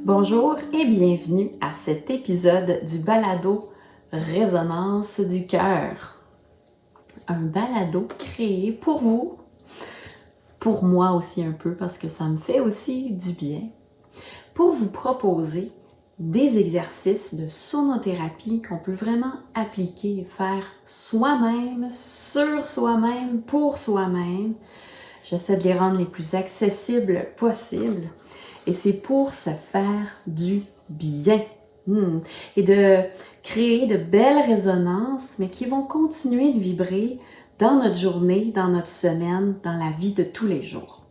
Bonjour et bienvenue à cet épisode du balado Résonance du cœur. Un balado créé pour vous, pour moi aussi un peu parce que ça me fait aussi du bien, pour vous proposer des exercices de sonothérapie qu'on peut vraiment appliquer et faire soi-même, sur soi-même, pour soi-même. J'essaie de les rendre les plus accessibles possibles. Et c'est pour se faire du bien. Et de créer de belles résonances, mais qui vont continuer de vibrer dans notre journée, dans notre semaine, dans la vie de tous les jours.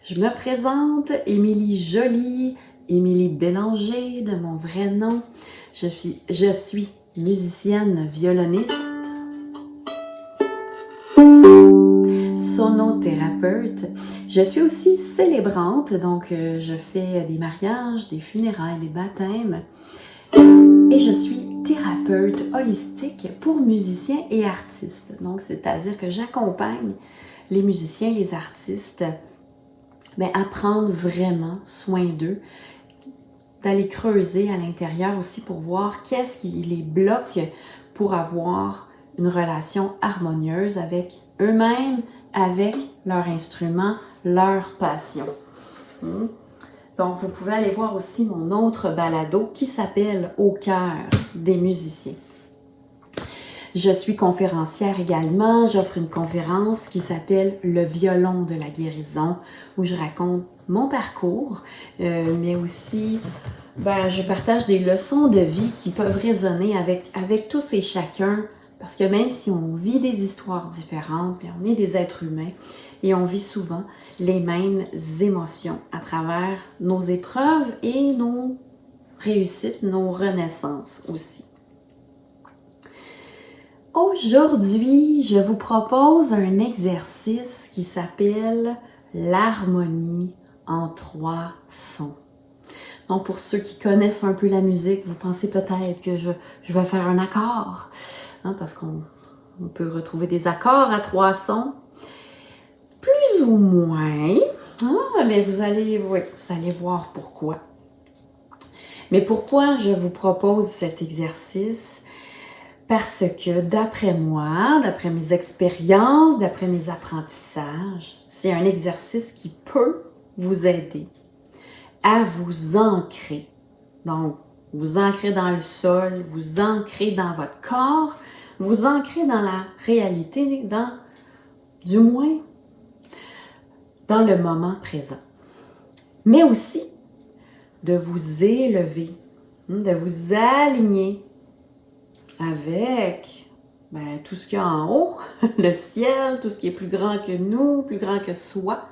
Je me présente, Émilie Joly, Émilie Bélanger de mon vrai nom. Je suis musicienne violoniste, sonothérapeute. Je suis aussi célébrante, donc je fais des mariages, des funérailles, des baptêmes. Et je suis thérapeute holistique pour musiciens et artistes. Donc, c'est-à-dire que j'accompagne les musiciens, les artistes, à prendre vraiment soin d'eux, d'aller creuser à l'intérieur aussi pour voir qu'est-ce qui les bloque pour avoir une relation harmonieuse avec eux-mêmes, avec leur instrument, leur passion. Donc, vous pouvez aller voir aussi mon autre balado qui s'appelle « Au cœur des musiciens ». Je suis conférencière également. J'offre une conférence qui s'appelle « Le violon de la guérison » où je raconte mon parcours, mais aussi je partage des leçons de vie qui peuvent résonner avec tous et chacun. Parce que même si on vit des histoires différentes, puis on est des êtres humains et on vit souvent les mêmes émotions à travers nos épreuves et nos réussites, nos renaissances aussi. Aujourd'hui, je vous propose un exercice qui s'appelle l'harmonie en 3 sons. Donc, pour ceux qui connaissent un peu la musique, vous pensez peut-être que je vais faire un accord. Parce qu'on peut retrouver des accords à 3 sons, plus ou moins, mais vous allez voir pourquoi. Mais pourquoi je vous propose cet exercice? Parce que d'après moi, d'après mes expériences, d'après mes apprentissages, c'est un exercice qui peut vous aider à vous ancrer. Donc, vous ancrer dans le sol, vous ancrer dans votre corps, vous ancrer dans la réalité, du moins, dans le moment présent. Mais aussi, de vous élever, de vous aligner avec tout ce qu'il y a en haut, le ciel, tout ce qui est plus grand que nous, plus grand que soi.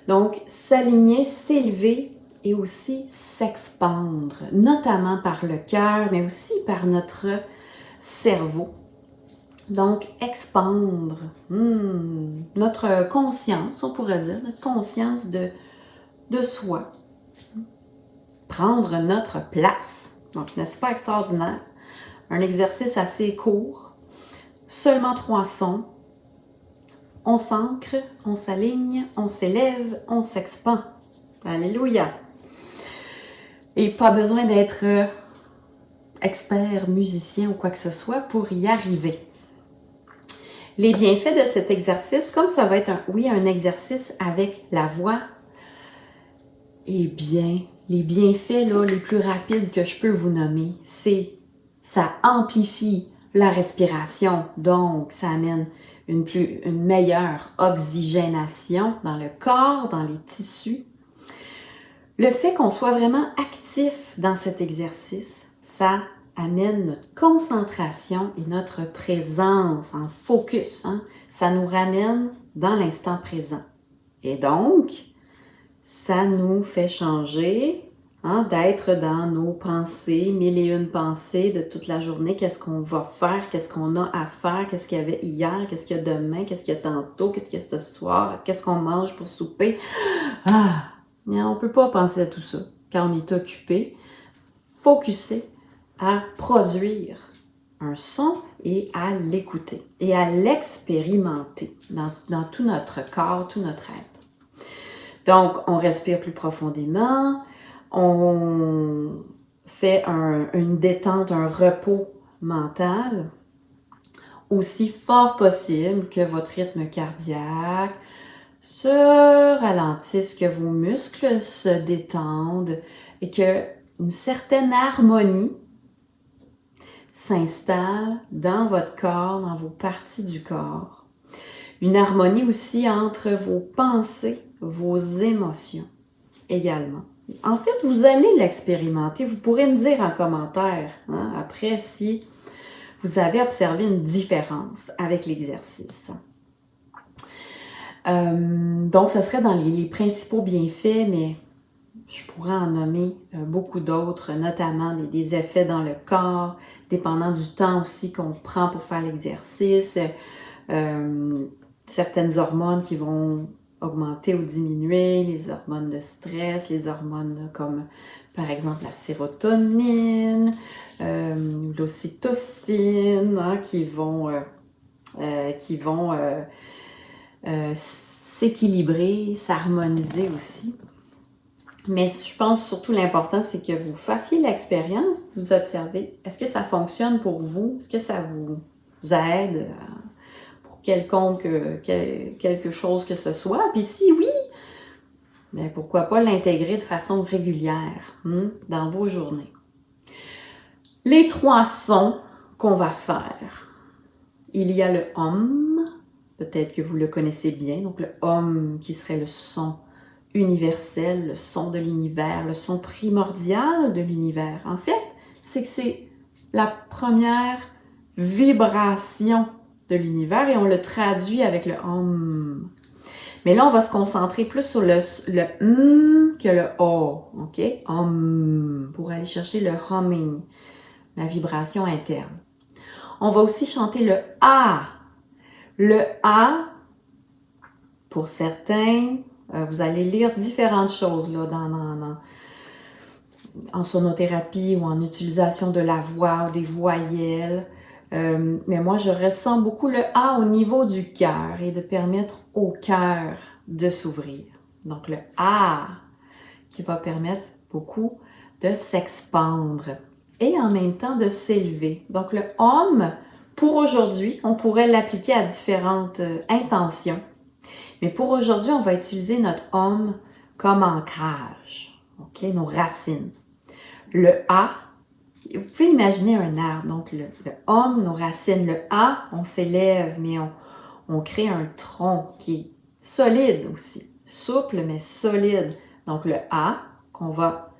Donc, s'aligner, s'élever et aussi s'expandre, notamment par le cœur, mais aussi par notre cerveau. Donc, expandre notre conscience, on pourrait dire, notre conscience de soi. Prendre notre place. Donc, n'est-ce pas extraordinaire? Un exercice assez court, seulement 3 sons. On s'ancre, on s'aligne, on s'élève, on s'expand. Alléluia! Et pas besoin d'être expert, musicien ou quoi que ce soit pour y arriver. Les bienfaits de cet exercice, comme ça va être un exercice avec la voix, eh bien, les bienfaits les plus rapides que je peux vous nommer, c'est ça amplifie la respiration, donc ça amène une meilleure oxygénation dans le corps, dans les tissus. Le fait qu'on soit vraiment actif dans cet exercice, ça amène notre concentration et notre présence en focus. Ça nous ramène dans l'instant présent. Et donc, ça nous fait changer d'être dans nos pensées, 1001 pensées de toute la journée. Qu'est-ce qu'on va faire? Qu'est-ce qu'on a à faire? Qu'est-ce qu'il y avait hier? Qu'est-ce qu'il y a demain? Qu'est-ce qu'il y a tantôt? Qu'est-ce qu'il y a ce soir? Qu'est-ce qu'on mange pour souper? On ne peut pas penser à tout ça quand on est occupé, focusé à produire un son et à l'écouter et à l'expérimenter dans tout notre corps, tout notre être. Donc, on respire plus profondément, On fait une détente, un repos mental, aussi fort possible que votre rythme cardiaque se ralentisse, que vos muscles se détendent et que une certaine harmonie s'installe dans votre corps, dans vos parties du corps. Une harmonie aussi entre vos pensées, vos émotions également. En fait, vous allez l'expérimenter. Vous pourrez me dire en commentaire après si vous avez observé une différence avec l'exercice. Donc, ce serait dans les principaux bienfaits, mais je pourrais en nommer beaucoup d'autres, notamment des effets dans le corps, dépendant du temps aussi qu'on prend pour faire l'exercice, certaines hormones qui vont augmenter ou diminuer, les hormones de stress, les hormones comme par exemple la sérotonine, l'ocytocine, qui vont s'équilibrer, s'harmoniser aussi. Mais je pense surtout l'important, c'est que vous fassiez l'expérience, vous observez. Est-ce que ça fonctionne pour vous? Est-ce que ça vous aide pour quelque chose que ce soit? Puis si oui, bien pourquoi pas l'intégrer de façon régulière dans vos journées. Les 3 sons qu'on va faire. Il y a le hum, peut-être que vous le connaissez bien, donc le hum qui serait le son universel, le son de l'univers, le son primordial de l'univers. En fait, c'est que c'est la première vibration de l'univers et on le traduit avec le hum. Mais là, on va se concentrer plus sur le que le o, ok? Hum, pour aller chercher le humming, la vibration interne. On va aussi chanter le a. Le a, pour certains, vous allez lire différentes choses là, en sonothérapie ou en utilisation de la voix ou des voyelles. Mais moi, je ressens beaucoup le A au niveau du cœur et de permettre au cœur de s'ouvrir. Donc le A qui va permettre beaucoup de s'expandre et en même temps de s'élever. Donc le Om, pour aujourd'hui, on pourrait l'appliquer à différentes intentions. Mais pour aujourd'hui, on va utiliser notre Om comme ancrage, ok, nos racines. Le A, vous pouvez imaginer un arbre, donc le Om, nos racines, le A, on s'élève, mais on crée un tronc qui est solide aussi, souple mais solide. Donc le A, qu'on va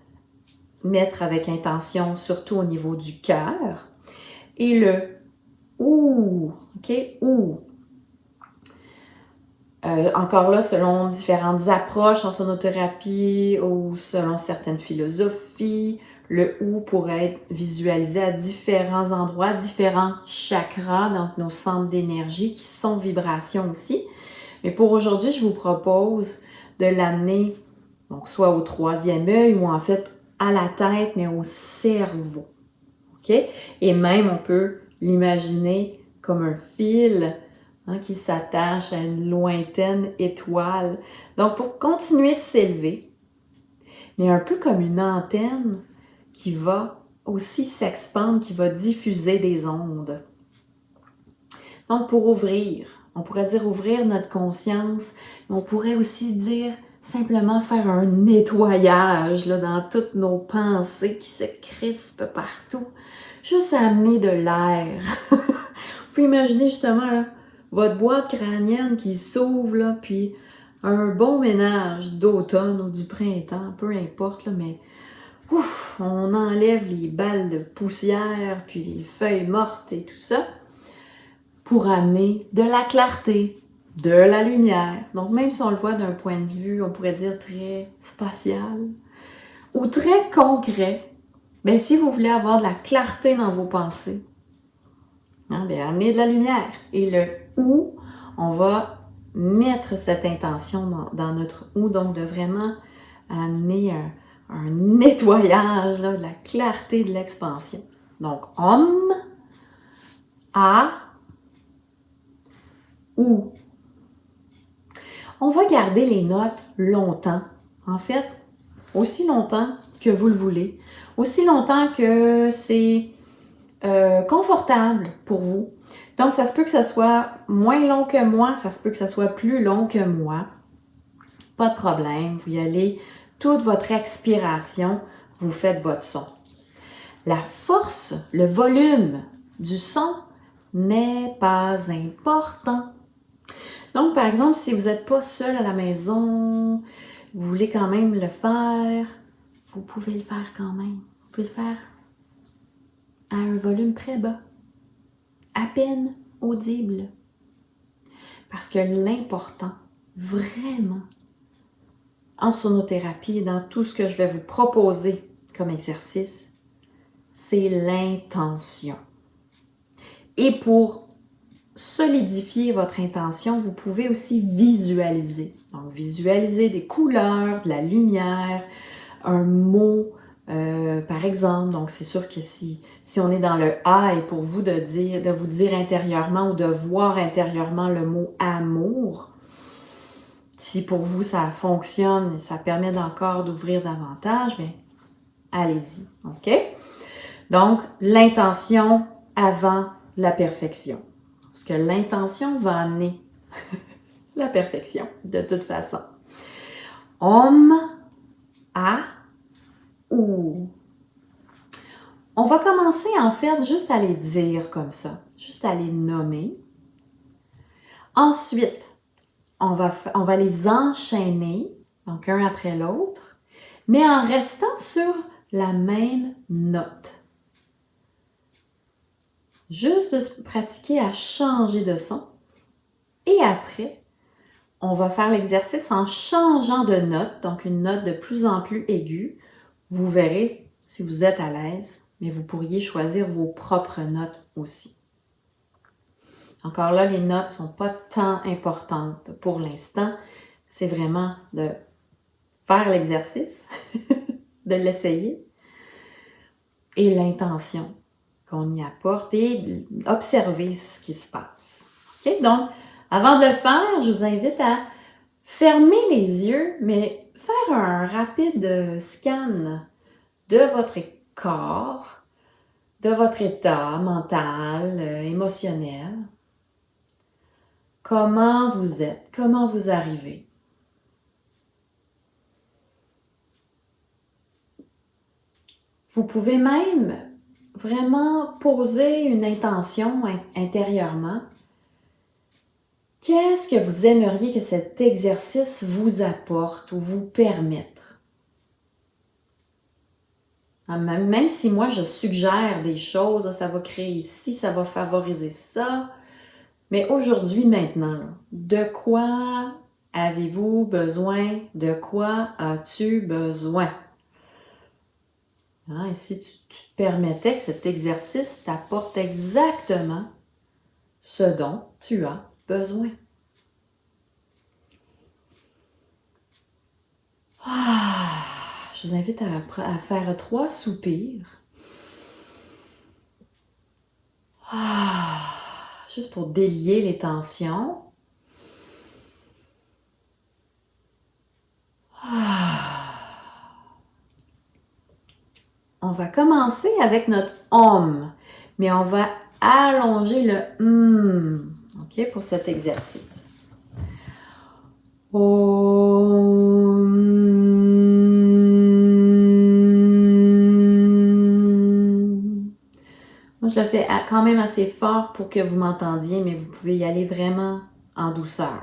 mettre avec intention, surtout au niveau du cœur, et le OU, ok, OU. Encore là, selon différentes approches en sonothérapie ou selon certaines philosophies, le OU pourrait être visualisé à différents endroits, différents chakras, donc nos centres d'énergie qui sont vibrations aussi. Mais pour aujourd'hui, je vous propose de l'amener donc soit au 3e œil ou en fait à la tête, mais au cerveau. OK? Et même, on peut l'imaginer comme un fil qui s'attache à une lointaine étoile. Donc, pour continuer de s'élever, il y a un peu comme une antenne qui va aussi s'expandre, qui va diffuser des ondes. Donc, pour ouvrir, on pourrait dire ouvrir notre conscience, mais on pourrait aussi dire simplement faire un nettoyage là, dans toutes nos pensées qui se crispent partout. Juste amener de l'air. Vous pouvez imaginer justement là, votre boîte crânienne qui s'ouvre, là, puis un bon ménage d'automne ou du printemps, peu importe, là, mais ouf, on enlève les balles de poussière, puis les feuilles mortes et tout ça, pour amener de la clarté, de la lumière. Donc même si on le voit d'un point de vue, on pourrait dire très spatial, ou très concret, bien si vous voulez avoir de la clarté dans vos pensées, bien, amener de la lumière. Et le ou, on va mettre cette intention dans notre ou, donc de vraiment amener un nettoyage, là, de la clarté, de l'expansion. Donc, Om, A, ou. On va garder les notes longtemps. En fait, aussi longtemps que vous le voulez, aussi longtemps que c'est confortable pour vous. Donc, ça se peut que ça soit moins long que moi, ça se peut que ça soit plus long que moi. Pas de problème, vous y allez, toute votre expiration, vous faites votre son. La force, le volume du son n'est pas important. Donc, par exemple, si vous n'êtes pas seul à la maison, vous voulez quand même le faire, vous pouvez le faire quand même. Vous pouvez le faire à un volume très bas, à peine audible. Parce que l'important, vraiment, en sonothérapie et dans tout ce que je vais vous proposer comme exercice, c'est l'intention. Et pour solidifier votre intention, vous pouvez aussi visualiser. Donc, visualiser des couleurs, de la lumière, un mot, par exemple. Donc, c'est sûr que si on est dans le A et pour vous de vous dire intérieurement ou de voir intérieurement le mot amour, si pour vous ça fonctionne et ça permet encore d'ouvrir davantage, bien, allez-y. OK? Donc, l'intention avant la perfection. Parce que l'intention va amener la perfection, de toute façon. Om, a, ou. On va commencer en fait juste à les dire comme ça, juste à les nommer. Ensuite, on va les enchaîner, donc un après l'autre, mais en restant sur la même note. Juste de se pratiquer à changer de son. Et après, on va faire l'exercice en changeant de note, donc une note de plus en plus aiguë. Vous verrez si vous êtes à l'aise, mais vous pourriez choisir vos propres notes aussi. Encore là, les notes ne sont pas tant importantes pour l'instant. C'est vraiment de faire l'exercice, de l'essayer et l'intention qu'on y apporte et d'observer ce qui se passe. OK? Donc, avant de le faire, je vous invite à fermer les yeux, mais faire un rapide scan de votre corps, de votre état mental, émotionnel. Comment vous êtes? Comment vous arrivez? Vous pouvez même vraiment poser une intention intérieurement. Qu'est-ce que vous aimeriez que cet exercice vous apporte ou vous permette? Même si moi je suggère des choses, ça va créer ici, ça va favoriser ça. Mais aujourd'hui, maintenant, là, de quoi avez-vous besoin? De quoi as-tu besoin? Hein, et si tu te permettais que cet exercice t'apporte exactement ce dont tu as besoin. Je vous invite à faire 3 soupirs. Juste pour délier les tensions. On va commencer avec notre OM, mais on va allonger le OK, pour cet exercice. Moi, je le fais quand même assez fort pour que vous m'entendiez, mais vous pouvez y aller vraiment en douceur.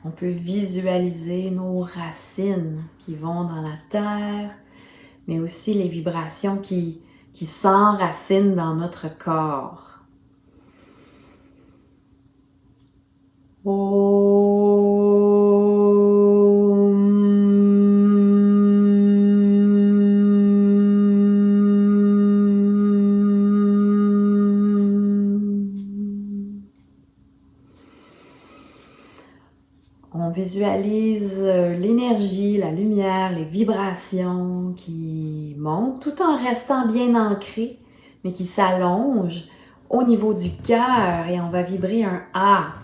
On peut visualiser nos racines qui vont dans la terre, mais aussi les vibrations qui s'enracinent dans notre corps. On visualise l'énergie, la lumière, les vibrations qui montent tout en restant bien ancré, mais qui s'allongent au niveau du cœur et on va vibrer un A.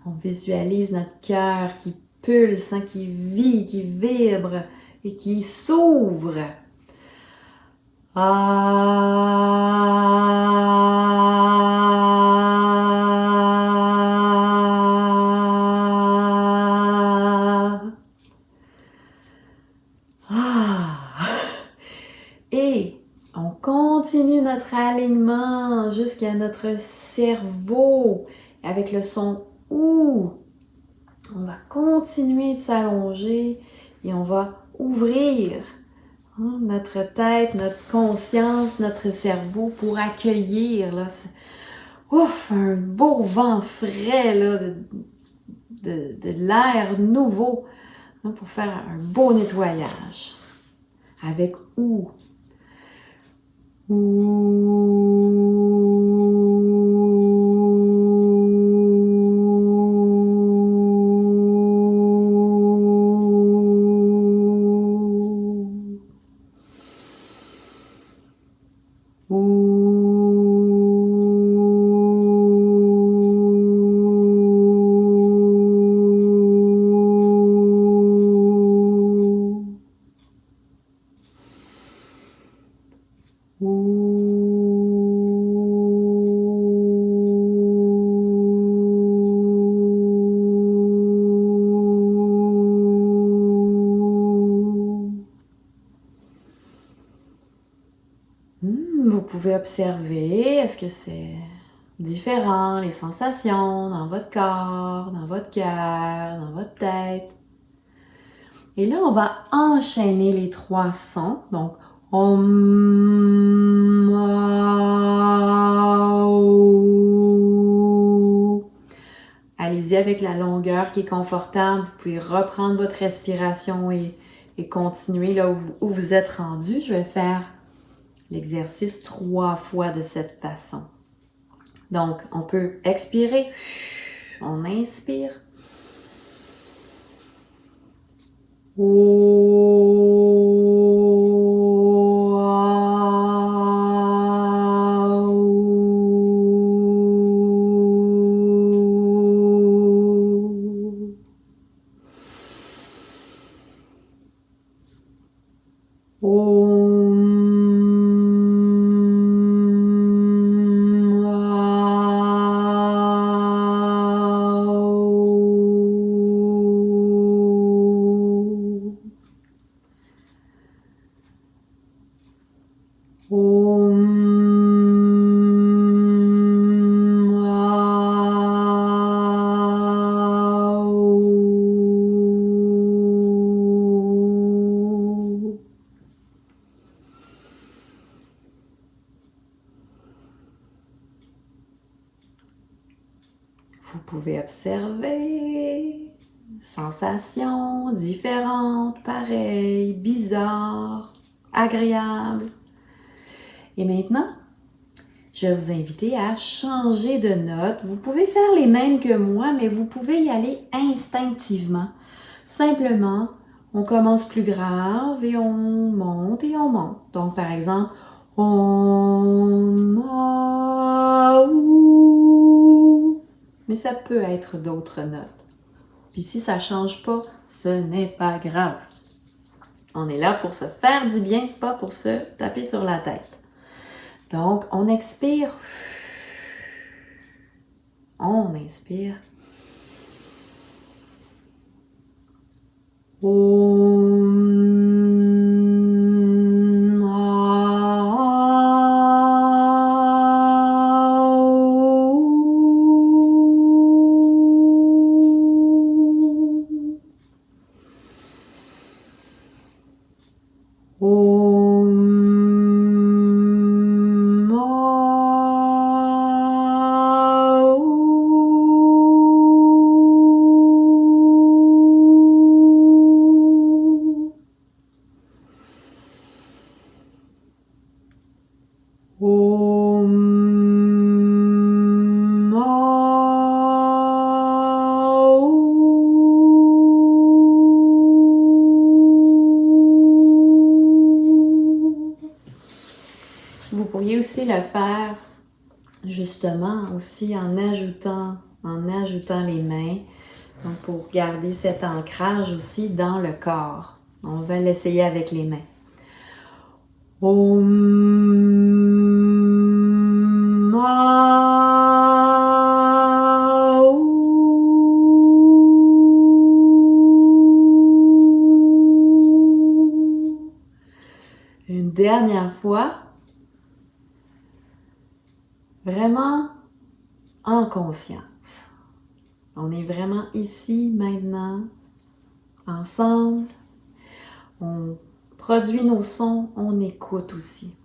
On visualise notre cœur qui pulse, hein, qui vit, qui vibre et qui s'ouvre. Et on continue notre alignement jusqu'à notre cerveau avec le son OU. On va continuer de s'allonger et on va ouvrir notre tête, notre conscience, notre cerveau pour accueillir là, un beau vent frais là, de l'air nouveau pour faire un beau nettoyage avec OU. Vous pouvez observer, est-ce que c'est différent, les sensations dans votre corps, dans votre cœur, dans votre tête. Et là, on va enchaîner les 3 sons. Donc, allez-y avec la longueur qui est confortable. Vous pouvez reprendre votre respiration et continuer là où vous êtes rendu. Je vais faire l'exercice 3 fois de cette façon. Donc, on peut expirer. On inspire. Vous pouvez observer sensations différentes, pareilles, bizarres, agréables. Et maintenant, je vais vous inviter à changer de note. Vous pouvez faire les mêmes que moi, mais vous pouvez y aller instinctivement. Simplement, on commence plus grave et on monte et on monte. Donc, par exemple, mais ça peut être d'autres notes. Puis si ça ne change pas, ce n'est pas grave. On est là pour se faire du bien, pas pour se taper sur la tête. Donc, on expire. On inspire. aussi le faire justement aussi en ajoutant les mains, donc pour garder cet ancrage aussi dans le corps. On va l'essayer avec les mains. Om Une dernière fois, vraiment en conscience. On est vraiment ici, maintenant, ensemble. On produit nos sons, on écoute aussi.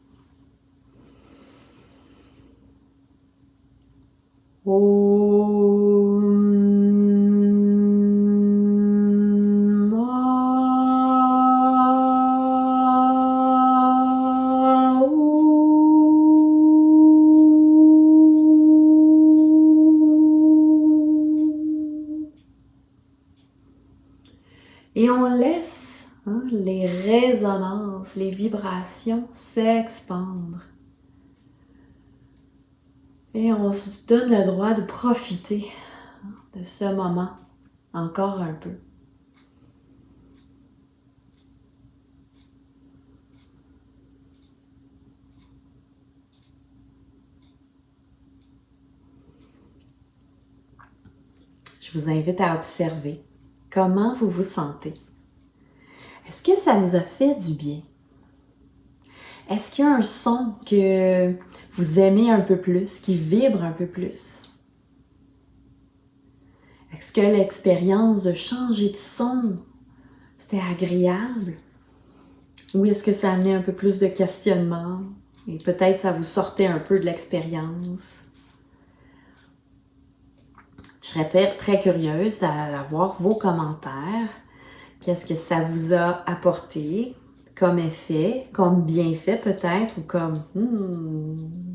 Et on laisse les résonances, les vibrations s'expandre. Et on se donne le droit de profiter de ce moment encore un peu. Je vous invite à observer comment vous vous sentez. Est-ce que ça vous a fait du bien? Est-ce qu'il y a un son que vous aimez un peu plus, qui vibre un peu plus? Est-ce que l'expérience de changer de son, c'était agréable? Ou est-ce que ça amenait un peu plus de questionnement? Et peut-être ça vous sortait un peu de l'expérience? Je serais très curieuse d'avoir vos commentaires. Qu'est-ce que ça vous a apporté comme effet, comme bienfait peut-être, ou comme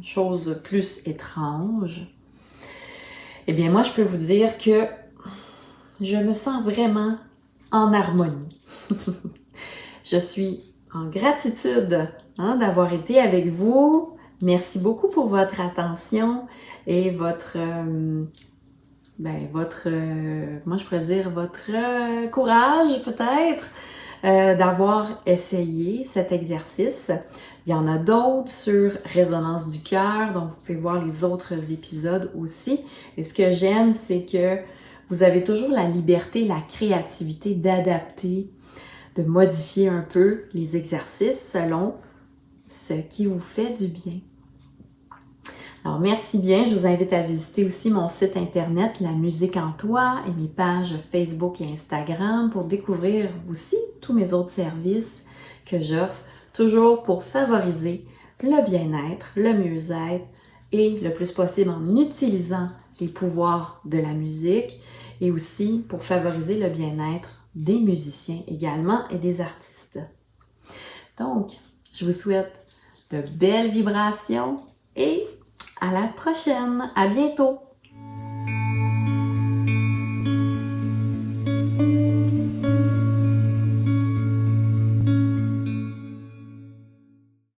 chose plus étrange? Eh bien, moi, je peux vous dire que je me sens vraiment en harmonie. Je suis en gratitude d'avoir été avec vous. Merci beaucoup pour votre attention et votre moi je pourrais dire votre courage peut-être d'avoir essayé cet exercice. Il y en a d'autres sur Résonance du cœur, donc vous pouvez voir les autres épisodes aussi. Et ce que j'aime, c'est que vous avez toujours la liberté, la créativité d'adapter, de modifier un peu les exercices selon ce qui vous fait du bien. Alors, merci bien. Je vous invite à visiter aussi mon site internet La Musique en Toi et mes pages Facebook et Instagram pour découvrir aussi tous mes autres services que j'offre, toujours pour favoriser le bien-être, le mieux-être et le plus possible en utilisant les pouvoirs de la musique et aussi pour favoriser le bien-être des musiciens également et des artistes. Donc, je vous souhaite de belles vibrations et à la prochaine! À bientôt!